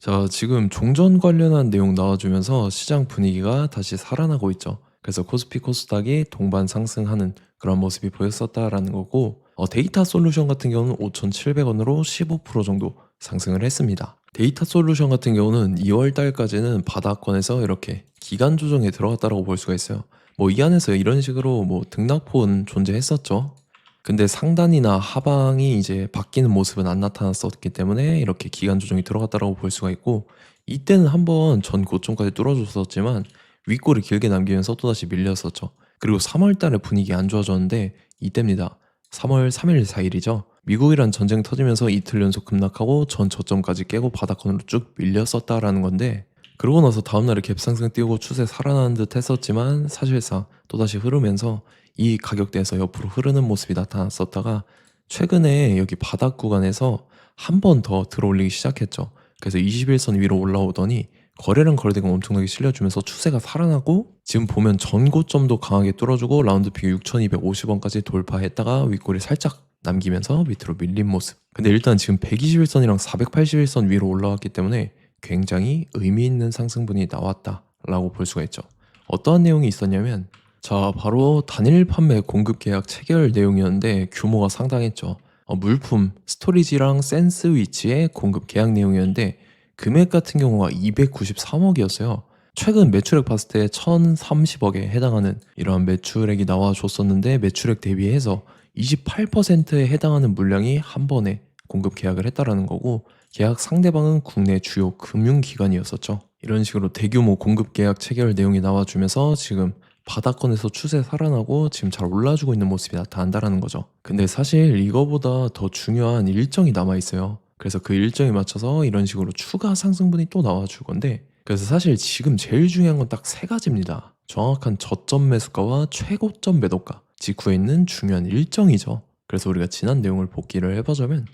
자, 지금 종전 관련한 내용 나와주면서 시장 분위기가 다시 살아나고 있죠. 그래서 코스피 코스닥이 동반 상승하는 그런 모습이 보였었다라는 거고, 데이터 솔루션 같은 경우는 5,700원으로 15% 정도 상승을 했습니다. 데이터 솔루션 같은 경우는 2월 달까지는 바닥권에서 이렇게 기간 조정에 들어갔다라고 볼 수가 있어요. 뭐 이 안에서 이런 식으로 뭐 등락포는 존재했었죠. 근데 상단이나 하방이 이제 바뀌는 모습은 안 나타났었기 때문에 이렇게 기간 조정이 들어갔다라고 볼 수가 있고, 이때는 한번 전 고점까지 뚫어줬었지만 윗골을 길게 남기면서 또다시 밀렸었죠. 그리고 3월 달에 분위기 안 좋아졌는데 이때입니다. 3월 3일 4일이죠. 미국이란 전쟁 터지면서 이틀 연속 급락하고 전 저점까지 깨고 바닥권으로 쭉 밀렸었다라는 건데, 그러고 나서 다음날에 갭상승 띄우고 추세 살아나는 듯 했었지만 사실상 또다시 흐르면서 이 가격대에서 옆으로 흐르는 모습이 나타났었다가 최근에 여기 바닥 구간에서 한 번 더 들어올리기 시작했죠. 그래서 21선 위로 올라오더니 거래량 거래대금 엄청나게 실려주면서 추세가 살아나고, 지금 보면 전고점도 강하게 뚫어주고 라운드픽 6,250원까지 돌파했다가 윗골이 살짝 남기면서 밑으로 밀린 모습. 근데 일단 지금 121선이랑 481선 위로 올라왔기 때문에 굉장히 의미 있는 상승분이 나왔다라고 볼 수가 있죠. 어떠한 내용이 있었냐면, 자, 바로 단일 판매 공급 계약 체결 내용이었는데 규모가 상당했죠. 물품, 스토리지랑 샌스위치의 공급 계약 내용이었는데 금액 같은 경우가 293억이었어요. 최근 매출액 봤을 때 1030억에 해당하는 이러한 매출액이 나와줬었는데, 매출액 대비해서 28%에 해당하는 물량이 한 번에 공급 계약을 했다라는 거고, 계약 상대방은 국내 주요 금융기관이었었죠. 이런 식으로 대규모 공급 계약 체결 내용이 나와주면서 지금 바닥권에서 추세 살아나고 지금 잘 올라주고 있는 모습이 나타난다라는 거죠. 근데 사실 이거보다 더 중요한 일정이 남아 있어요. 그래서 그 일정에 맞춰서 이런 식으로 추가 상승분이 또 나와줄 건데, 그래서 사실 지금 제일 중요한 건 딱 세 가지입니다. 정확한 저점 매수가와 최고점 매도가, 직후에 있는 중요한 일정이죠. 그래서 우리가 지난 내용을 복기를 해보자면,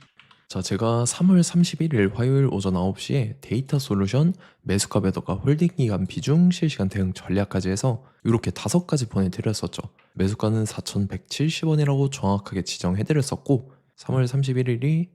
자, 제가 3월 31일 화요일 오전 9시에 데이터 솔루션 매수가 매도가 홀딩 기간 비중 실시간 대응 전략까지 해서 이렇게 5가지 보내드렸었죠. 매수가는 4,170원이라고 정확하게 지정해드렸었고, 3월 31일이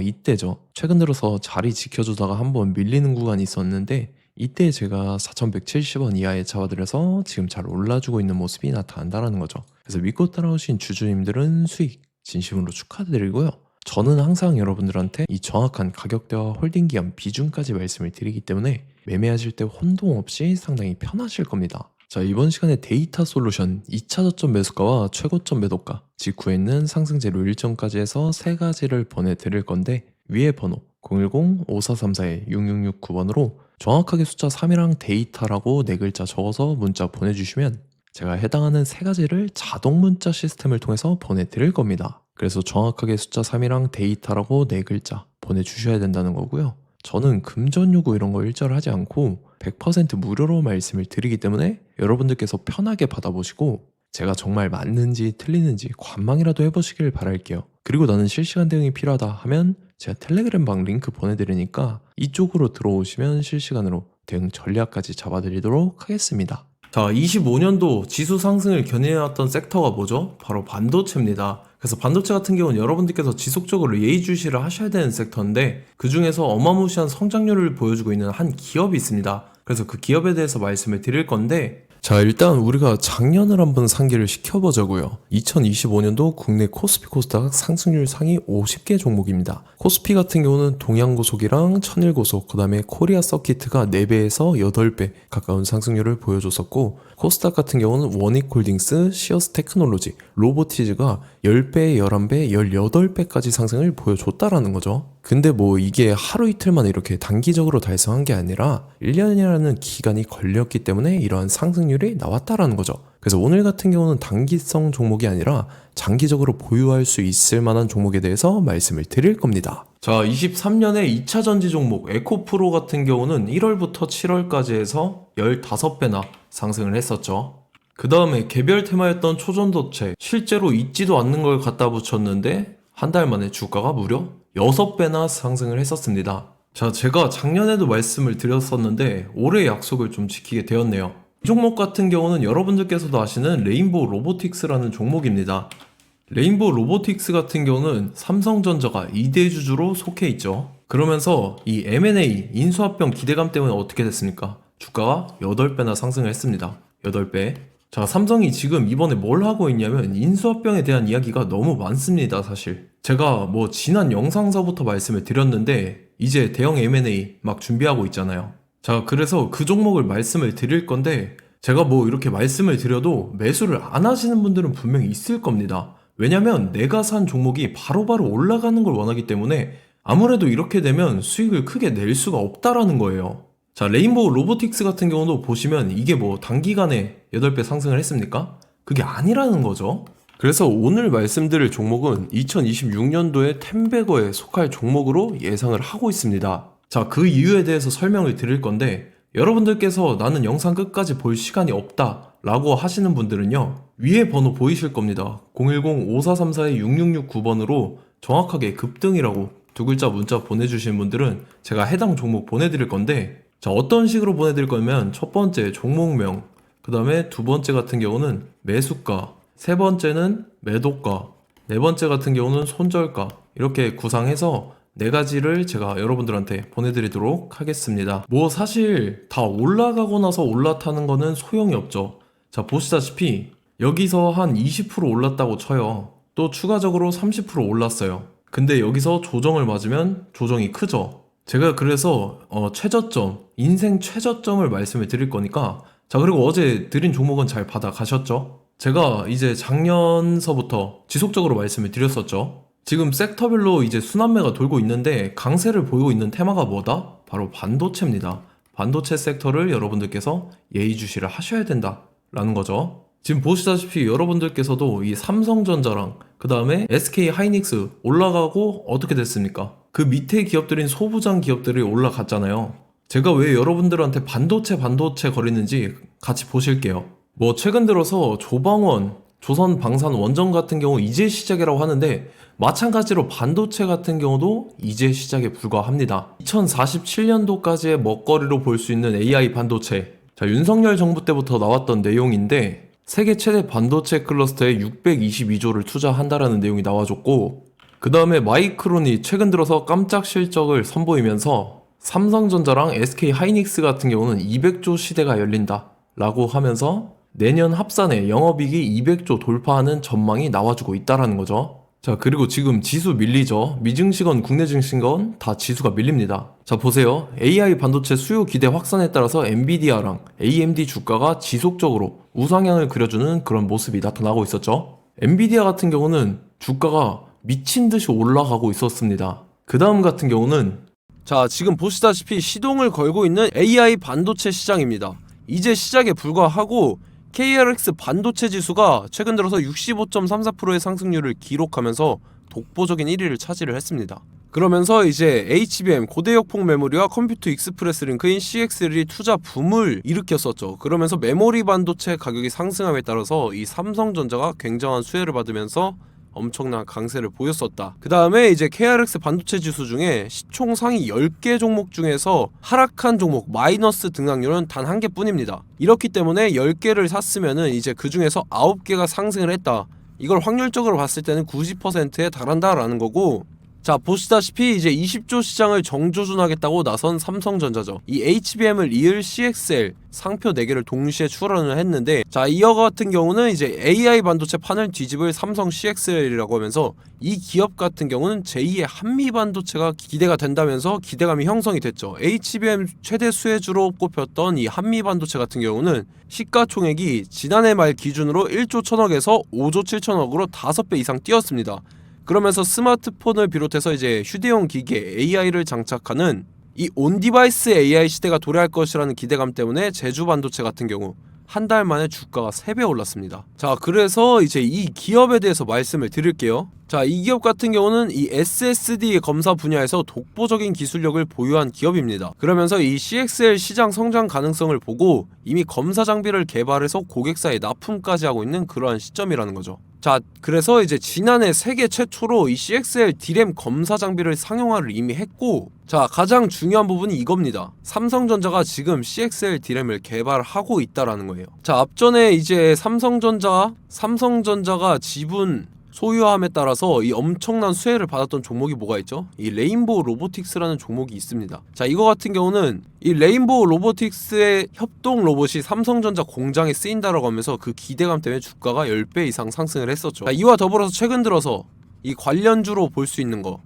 이때죠. 최근 들어서 자리 지켜주다가 한번 밀리는 구간이 있었는데 이때 제가 4,170원 이하에 잡아드려서 지금 잘 올라주고 있는 모습이 나타난다는 거죠. 그래서 믿고 따라오신 주주님들은 수익 진심으로 축하드리고요. 저는 항상 여러분들한테 이 정확한 가격대와 홀딩 기간 비중까지 말씀을 드리기 때문에 매매하실 때 혼동 없이 상당히 편하실 겁니다. 자, 이번 시간에 데이터 솔루션 2차 저점 매수가와 최고점 매도가, 직후에 있는 상승재료 일정까지 해서 세 가지를 보내드릴 건데, 위에 번호 010-5434-6669번으로 정확하게 숫자 3이랑 데이터라고 네 글자 적어서 문자 보내주시면 제가 해당하는 세 가지를 자동 문자 시스템을 통해서 보내드릴 겁니다. 그래서 정확하게 숫자 3이랑 데이터라고 네 글자 보내주셔야 된다는 거고요. 저는 금전 요구 이런 거 일절 하지 않고 100% 무료로 말씀을 드리기 때문에 여러분들께서 편하게 받아보시고 제가 정말 맞는지 틀리는지 관망이라도 해보시길 바랄게요. 그리고 나는 실시간 대응이 필요하다 하면 제가 텔레그램 방 링크 보내드리니까 이쪽으로 들어오시면 실시간으로 대응 전략까지 잡아드리도록 하겠습니다. 자, 25년도 지수 상승을 견인해왔던 섹터가 뭐죠? 바로 반도체입니다. 그래서 반도체 같은 경우는 여러분들께서 지속적으로 예의주시를 하셔야 되는 섹터인데, 그 중에서 어마무시한 성장률을 보여주고 있는 한 기업이 있습니다. 그래서 그 기업에 대해서 말씀을 드릴 건데, 자, 일단 우리가 작년을 한번 상기를 시켜보자고요. 2025년도 국내 코스피 코스닥 상승률 상위 50개 종목입니다. 코스피 같은 경우는 동양고속이랑 천일고속, 그 다음에 코리아 서키트가 4배에서 8배 가까운 상승률을 보여줬었고, 코스닥 같은 경우는 원익홀딩스, 시어스 테크놀로지, 로보티즈가 10배, 11배, 18배까지 상승을 보여줬다라는 거죠. 근데 뭐 이게 하루 이틀만 이렇게 단기적으로 달성한 게 아니라 1년이라는 기간이 걸렸기 때문에 이러한 상승률이 나왔다라는 거죠. 그래서 오늘 같은 경우는 단기성 종목이 아니라 장기적으로 보유할 수 있을 만한 종목에 대해서 말씀을 드릴 겁니다. 자, 23년에 2차 전지 종목 에코프로 같은 경우는 1월부터 7월까지 해서 15배나 상승을 했었죠. 그 다음에 개별 테마였던 초전도체, 실제로 있지도 않는 걸 갖다 붙였는데 한 달 만에 주가가 무려 6배나 상승을 했었습니다. 자, 제가 작년에도 말씀을 드렸었는데 올해 약속을 좀 지키게 되었네요. 이 종목 같은 경우는 여러분들께서도 아시는 레인보우 로보틱스라는 종목입니다. 레인보우 로보틱스 같은 경우는 삼성전자가 2대 주주로 속해 있죠. 그러면서 이 M&A 인수합병 기대감 때문에 어떻게 됐습니까? 주가가 8배나 상승을 했습니다. 8배. 자, 삼성이 지금 이번에 뭘 하고 있냐면 인수합병에 대한 이야기가 너무 많습니다, 사실. 제가 뭐 지난 영상서부터 말씀을 드렸는데 이제 대형 M&A 막 준비하고 있잖아요. 자, 그래서 그 종목을 말씀을 드릴 건데 제가 뭐 이렇게 말씀을 드려도 매수를 안 하시는 분들은 분명히 있을 겁니다. 왜냐면 내가 산 종목이 바로바로 올라가는 걸 원하기 때문에 아무래도 이렇게 되면 수익을 크게 낼 수가 없다라는 거예요. 자, 레인보우 로보틱스 같은 경우도 보시면 이게 뭐 단기간에 8배 상승을 했습니까? 그게 아니라는 거죠. 그래서 오늘 말씀드릴 종목은 2026년도에 템베거에 속할 종목으로 예상을 하고 있습니다. 자, 그 이유에 대해서 설명을 드릴 건데 여러분들께서 나는 영상 끝까지 볼 시간이 없다 라고 하시는 분들은요, 위에 번호 보이실 겁니다. 010-5434-6669번으로 정확하게 급등이라고 두 글자 문자 보내주신 분들은 제가 해당 종목 보내드릴 건데, 자, 어떤 식으로 보내드릴 거냐면 첫 번째 종목명, 그 다음에 두 번째 같은 경우는 매수가, 세 번째는 매도가, 네 번째 같은 경우는 손절가, 이렇게 구상해서 네 가지를 제가 여러분들한테 보내드리도록 하겠습니다. 뭐 사실 다 올라가고 나서 올라타는 거는 소용이 없죠. 자, 보시다시피 여기서 한 20% 올랐다고 쳐요. 또 추가적으로 30% 올랐어요. 근데 여기서 조정을 맞으면 조정이 크죠. 제가 그래서 최저점, 인생 최저점을 말씀을 드릴 거니까, 자, 그리고 어제 드린 종목은 잘 받아가셨죠? 제가 이제 작년서부터 지속적으로 말씀을 드렸었죠. 지금 섹터별로 이제 순환매가 돌고 있는데 강세를 보이고 있는 테마가 뭐다? 바로 반도체입니다. 반도체 섹터를 여러분들께서 예의주시를 하셔야 된다라는 거죠. 지금 보시다시피 여러분들께서도 이 삼성전자랑 그 다음에 SK 하이닉스 올라가고 어떻게 됐습니까? 그 밑에 기업들인 소부장 기업들이 올라갔잖아요. 제가 왜 여러분들한테 반도체 거리는지 같이 보실게요. 뭐 최근 들어서 조방원, 조선방산원전 같은 경우 이제 시작이라고 하는데 마찬가지로 반도체 같은 경우도 이제 시작에 불과합니다. 2047년도까지의 먹거리로 볼 수 있는 AI 반도체. 자, 윤석열 정부 때부터 나왔던 내용인데 세계 최대 반도체 클러스터에 622조를 투자한다라는 내용이 나와줬고, 그 다음에 마이크론이 최근 들어서 깜짝 실적을 선보이면서 삼성전자랑 SK 하이닉스 같은 경우는 200조 시대가 열린다 라고 하면서 내년 합산에 영업이익이 200조 돌파하는 전망이 나와주고 있다라는 거죠. 자, 그리고 지금 지수 밀리죠. 미증시건 국내 증시건 다 지수가 밀립니다. 자, 보세요. AI 반도체 수요 기대 확산에 따라서 엔비디아랑 AMD 주가가 지속적으로 우상향을 그려주는 그런 모습이 나타나고 있었죠. 엔비디아 같은 경우는 주가가 미친 듯이 올라가고 있었습니다. 그 다음 같은 경우는, 자, 지금 보시다시피 시동을 걸고 있는 AI 반도체 시장입니다. 이제 시작에 불과하고 KRX 반도체 지수가 최근 들어서 65.34%의 상승률을 기록하면서 독보적인 1위를 차지를 했습니다. 그러면서 이제 HBM 고대역폭 메모리와 컴퓨터 익스프레스 링크인 CXL이 투자 붐을 일으켰었죠. 그러면서 메모리 반도체 가격이 상승함에 따라서 이 삼성전자가 굉장한 수혜를 받으면서 엄청난 강세를 보였었다. 그 다음에 이제 KRX 반도체 지수 중에 시총 상위 10개 종목 중에서 하락한 종목 마이너스 등락률은 단 1개뿐입니다. 이렇기 때문에 10개를 샀으면은 이제 그 중에서 9개가 상승을 했다. 이걸 확률적으로 봤을 때는 90%에 달한다라는 거고, 자, 보시다시피 이제 20조 시장을 정조준하겠다고 나선 삼성전자죠. 이 HBM을 이을 CXL 상표 4개를 동시에 출원을 했는데, 자, 이어 같은 경우는 이제 AI 반도체 판을 뒤집을 삼성 CXL이라고 하면서 이 기업 같은 경우는 제2의 한미 반도체가 기대가 된다면서 기대감이 형성이 됐죠. HBM 최대 수혜주로 꼽혔던 이 한미 반도체 같은 경우는 시가총액이 지난해 말 기준으로 1조 1000억에서 5조 7천억으로 5배 이상 뛰었습니다. 그러면서 스마트폰을 비롯해서 이제 휴대용 기기에 AI를 장착하는 이 온디바이스 AI 시대가 도래할 것이라는 기대감 때문에 제주 반도체 같은 경우 한 달 만에 주가가 3배 올랐습니다. 자, 그래서 이제 이 기업에 대해서 말씀을 드릴게요. 자, 이 기업 같은 경우는 이 SSD 검사 분야에서 독보적인 기술력을 보유한 기업입니다. 그러면서 이 CXL 시장 성장 가능성을 보고 이미 검사 장비를 개발해서 고객사에 납품까지 하고 있는 그러한 시점이라는 거죠. 자, 그래서 이제 지난해 세계 최초로 이 CXL D램 검사 장비를 상용화를 이미 했고, 자, 가장 중요한 부분이 이겁니다. 삼성전자가 지금 CXL D램을 개발하고 있다라는 거예요. 자, 앞전에 이제 삼성전자가 지분 소유함에 따라서 이 엄청난 수혜를 받았던 종목이 뭐가 있죠? 이 레인보우 로보틱스라는 종목이 있습니다. 자, 이거 같은 경우는 이 레인보우 로보틱스의 협동 로봇이 삼성전자 공장에 쓰인다라고 하면서 그 기대감 때문에 주가가 10배 이상 상승을 했었죠. 자, 이와 더불어서 최근 들어서 이 관련주로 볼 수 있는 거,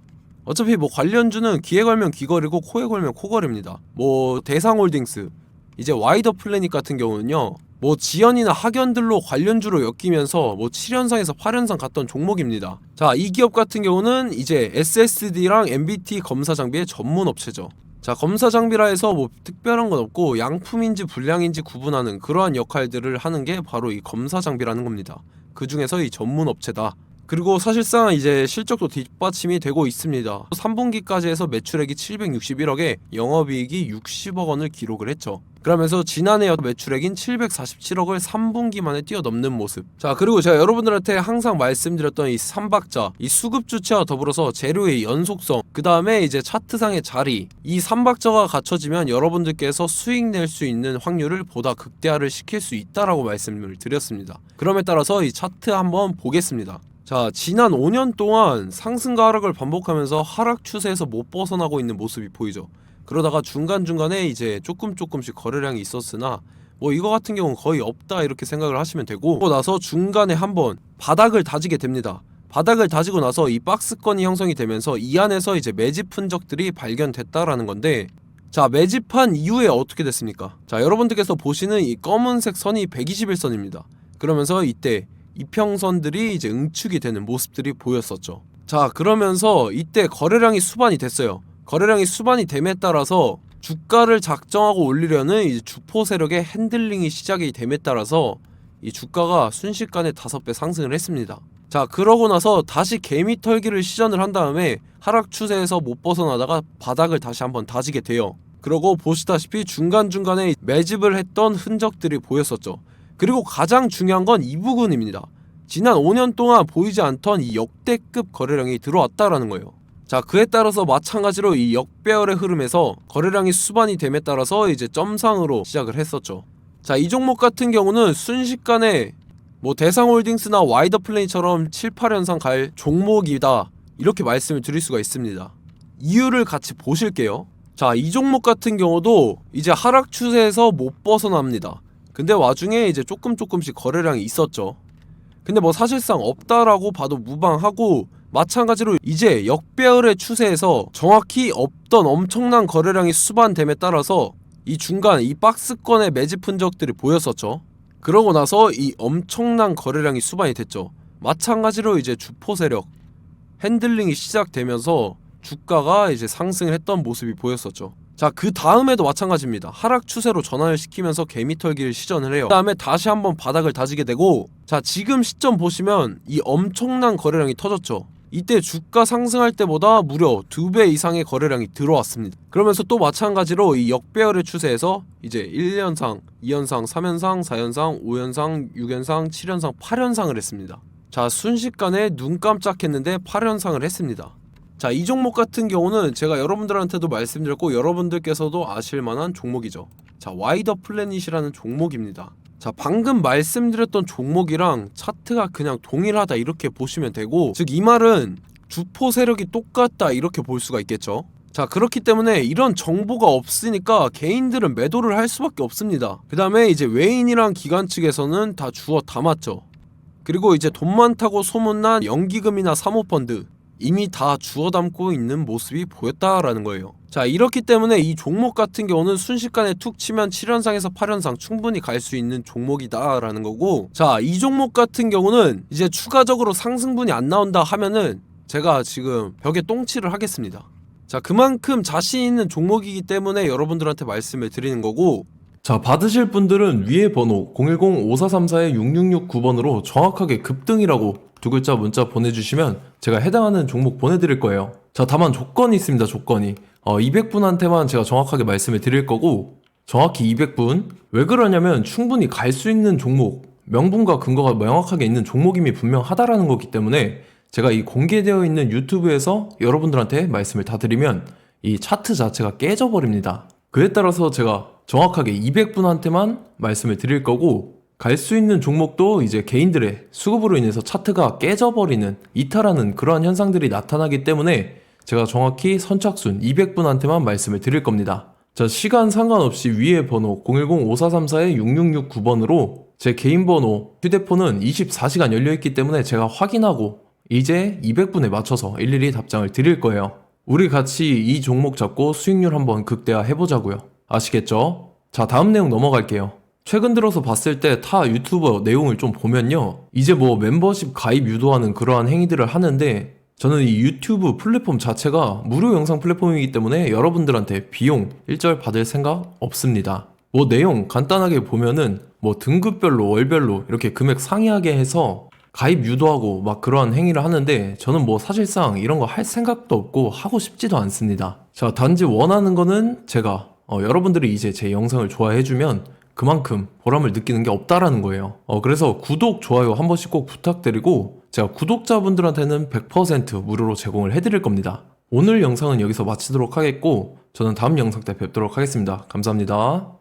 어차피 뭐 관련주는 귀에 걸면 귀걸이고 코에 걸면 코걸입니다. 뭐 대상홀딩스, 이제 와이더 플래닛 같은 경우는요, 뭐 지연이나 학연들로 관련주로 엮이면서 뭐 7연상에서 8연상 갔던 종목입니다. 자, 이 기업 같은 경우는 이제 SSD랑 MBT 검사 장비의 전문 업체죠. 자, 검사 장비라 해서 뭐 특별한 건 없고 양품인지 불량인지 구분하는 그러한 역할들을 하는 게 바로 이 검사 장비라는 겁니다. 그 중에서 이 전문 업체다. 그리고 사실상 이제 실적도 뒷받침이 되고 있습니다. 3분기까지 해서 매출액이 761억에 영업이익이 60억 원을 기록을 했죠. 그러면서 지난해 매출액인 747억을 3분기 만에 뛰어넘는 모습. 자, 그리고 제가 여러분들한테 항상 말씀드렸던 이 3박자, 이 수급 주체와 더불어서 재료의 연속성, 그 다음에 이제 차트상의 자리, 이 3박자가 갖춰지면 여러분들께서 수익 낼 수 있는 확률을 보다 극대화를 시킬 수 있다라고 말씀을 드렸습니다. 그럼에 따라서 이 차트 한번 보겠습니다. 자, 지난 5년 동안 상승과 하락을 반복하면서 하락 추세에서 못 벗어나고 있는 모습이 보이죠. 그러다가 중간중간에 이제 조금씩 거래량이 있었으나 뭐 이거 같은 경우는 거의 없다 이렇게 생각을 하시면 되고, 그러고 나서 중간에 한번 바닥을 다지게 됩니다. 바닥을 다지고 나서 이 박스권이 형성이 되면서 이 안에서 이제 매집 흔적들이 발견됐다라는 건데, 자, 매집한 이후에 어떻게 됐습니까? 자, 여러분들께서 보시는 이 검은색 선이 121선입니다. 그러면서 이때 이평선들이 이제 응축이 되는 모습들이 보였었죠. 자, 그러면서 이때 거래량이 수반이 됐어요. 거래량이 수반이 됨에 따라서 주가를 작정하고 올리려는 이제 주포 세력의 핸들링이 시작이 됨에 따라서 이 주가가 순식간에 5배 상승을 했습니다. 자, 그러고 나서 다시 개미 털기를 시전을 한 다음에 하락 추세에서 못 벗어나다가 바닥을 다시 한번 다지게 돼요. 그러고 보시다시피 중간중간에 매집을 했던 흔적들이 보였었죠. 그리고 가장 중요한 건 이 부분입니다. 지난 5년 동안 보이지 않던 이 역대급 거래량이 들어왔다라는 거예요. 자, 그에 따라서 마찬가지로 이 역배열의 흐름에서 거래량이 수반이 됨에 따라서 이제 점상으로 시작을 했었죠. 자, 이 종목 같은 경우는 순식간에 뭐 대상홀딩스나 와이더 플레이처럼 7, 8연상 갈 종목이다 이렇게 말씀을 드릴 수가 있습니다. 이유를 같이 보실게요. 자, 이 종목 같은 경우도 이제 하락 추세에서 못 벗어납니다. 근데 와중에 이제 조금씩 거래량이 있었죠. 근데 뭐 사실상 없다라고 봐도 무방하고, 마찬가지로 이제 역배열의 추세에서 정확히 없던 엄청난 거래량이 수반됨에 따라서 이 중간 이 박스권의 매집 흔적들이 보였었죠. 그러고 나서 이 엄청난 거래량이 수반이 됐죠. 마찬가지로 이제 주포 세력 핸들링이 시작되면서 주가가 이제 상승을 했던 모습이 보였었죠. 자, 그 다음에도 마찬가지입니다. 하락 추세로 전환을 시키면서 개미털기를 시전을 해요. 그 다음에 다시 한번 바닥을 다지게 되고, 자, 지금 시점 보시면 이 엄청난 거래량이 터졌죠. 이때 주가 상승할 때보다 무려 2배 이상의 거래량이 들어왔습니다. 그러면서 또 마찬가지로 이 역배열의 추세에서 이제 1연상, 2연상, 3연상, 4연상, 5연상, 6연상, 7연상, 8연상을 했습니다. 자, 순식간에 눈 깜짝했는데 8연상을 했습니다. 자, 이 종목 같은 경우는 제가 여러분들한테도 말씀드렸고 여러분들께서도 아실만한 종목이죠. 자, 와이더 플래닛이라는 종목입니다. 자, 방금 말씀드렸던 종목이랑 차트가 그냥 동일하다 이렇게 보시면 되고, 즉 이 말은 주포 세력이 똑같다 이렇게 볼 수가 있겠죠. 자, 그렇기 때문에 이런 정보가 없으니까 개인들은 매도를 할 수밖에 없습니다. 그 다음에 이제 외인이랑 기관 측에서는 다 주워 담았죠. 그리고 이제 돈 많다고 소문난 연기금이나 사모펀드 이미 다 주워 담고 있는 모습이 보였다라는 거예요. 자, 이렇기 때문에 이 종목 같은 경우는 순식간에 툭 치면 7연상에서 8연상 충분히 갈 수 있는 종목이다 라는 거고, 자, 이 종목 같은 경우는 이제 추가적으로 상승분이 안 나온다 하면은 제가 지금 벽에 똥칠을 하겠습니다. 자, 그만큼 자신 있는 종목이기 때문에 여러분들한테 말씀을 드리는 거고, 자, 받으실 분들은 위에 번호 010-5434-6669번으로 정확하게 급등이라고 두 글자 문자 보내주시면 제가 해당하는 종목 보내드릴 거예요. 자, 다만 조건이 있습니다. 조건이 200분한테만 제가 정확하게 말씀을 드릴 거고, 정확히 200분. 왜 그러냐면 충분히 갈 수 있는 종목, 명분과 근거가 명확하게 있는 종목임이 분명하다라는 거기 때문에 제가 이 공개되어 있는 유튜브에서 여러분들한테 말씀을 다 드리면 이 차트 자체가 깨져버립니다. 그에 따라서 제가 정확하게 200분한테만 말씀을 드릴 거고, 갈 수 있는 종목도 이제 개인들의 수급으로 인해서 차트가 깨져버리는, 이탈하는 그러한 현상들이 나타나기 때문에 제가 정확히 선착순 200분한테만 말씀을 드릴 겁니다. 자, 시간 상관없이 위에 번호 010-5434-6669번으로 제 개인 번호, 휴대폰은 24시간 열려있기 때문에 제가 확인하고 이제 200분에 맞춰서 일일이 답장을 드릴 거예요. 우리 같이 이 종목 잡고 수익률 한번 극대화 해보자고요. 아시겠죠? 자, 다음 내용 넘어갈게요. 최근 들어서 봤을 때 타 유튜버 내용을 좀 보면요, 이제 뭐 멤버십 가입 유도하는 그러한 행위들을 하는데, 저는 이 유튜브 플랫폼 자체가 무료 영상 플랫폼이기 때문에 여러분들한테 비용 일절 받을 생각 없습니다. 뭐 내용 간단하게 보면은 뭐 등급별로 월별로 이렇게 금액 상이하게 해서 가입 유도하고 막 그러한 행위를 하는데, 저는 뭐 사실상 이런 거 할 생각도 없고 하고 싶지도 않습니다. 자, 단지 원하는 거는 제가 여러분들이 이제 제 영상을 좋아해주면 그만큼 보람을 느끼는 게 없다라는 거예요. 그래서 구독, 좋아요 한 번씩 꼭 부탁드리고, 제가 구독자분들한테는 100% 무료로 제공을 해드릴 겁니다. 오늘 영상은 여기서 마치도록 하겠고, 저는 다음 영상 때 뵙도록 하겠습니다. 감사합니다.